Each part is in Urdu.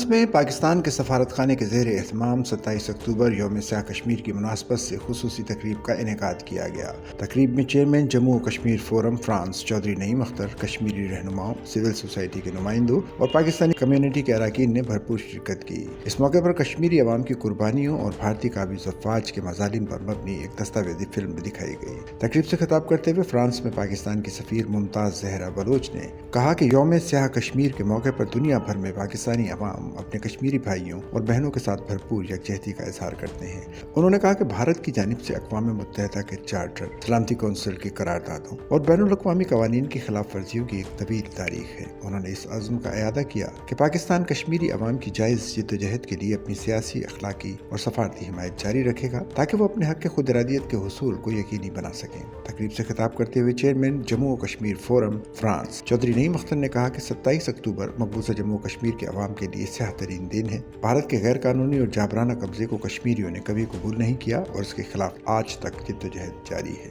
فرانس میں پاکستان کے سفارت خانے کے زیر اہتمام 27 اکتوبر یوم سیاہ کشمیر کی مناسبت سے خصوصی تقریب کا انعقاد کیا گیا۔ تقریب میں چیئرمین جموں و کشمیر فورم فرانس چودھری نعیم اختر، کشمیری رہنماؤں، سول سوسائٹی کے نمائندوں اور پاکستانی کمیونٹی کے اراکین نے بھرپور شرکت کی۔ اس موقع پر کشمیری عوام کی قربانیوں اور بھارتی قابض افواج کے مظالم پر مبنی ایک دستاویزی فلم بھی دکھائی گئی۔ تقریب سے خطاب کرتے ہوئے فرانس میں پاکستان کی سفیر ممتاز زہرا بلوچ نے کہا کہ یوم سیاہ کشمیر کے موقع پر دنیا بھر میں پاکستانی عوام اپنے کشمیری بھائیوں اور بہنوں کے ساتھ بھرپور یکجہتی کا اظہار کرتے ہیں۔ انہوں نے کہا کہ بھارت کی جانب سے اقوام متحدہ کے چارٹر، سلامتی کونسل کی قراردادوں اور بین الاقوامی قوانین کی خلاف ورزیوں کی ایک طویل تاریخ ہے۔ انہوں نے اس عزم کا اعادہ کیا کہ پاکستان کشمیری عوام کی جائز جدوجہد کے لیے اپنی سیاسی، اخلاقی اور سفارتی حمایت جاری رکھے گا تاکہ وہ اپنے حق خود ارادیت کے حصول کو یقینی بنا سکیں۔ تقریب سے خطاب کرتے ہوئے چیئرمین جموں و کشمیر فورم فرانس چودھری نعیم اختر نے کہا کہ 27 اکتوبر مقبوضہ جموں و کشمیر کے عوام کے لیے سیاہ ترین دن ہے۔ بھارت کے غیر قانونی اور جابرانہ قبضے کو کشمیریوں نے کبھی قبول نہیں کیا اور اس کے خلاف آج تک جدوجہد جاری ہے۔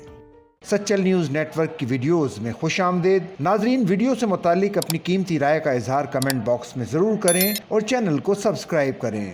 سچل نیوز نیٹ ورک کی ویڈیوز میں خوش آمدید۔ ناظرین، ویڈیو سے متعلق اپنی قیمتی رائے کا اظہار کمنٹ باکس میں ضرور کریں اور چینل کو سبسکرائب کریں۔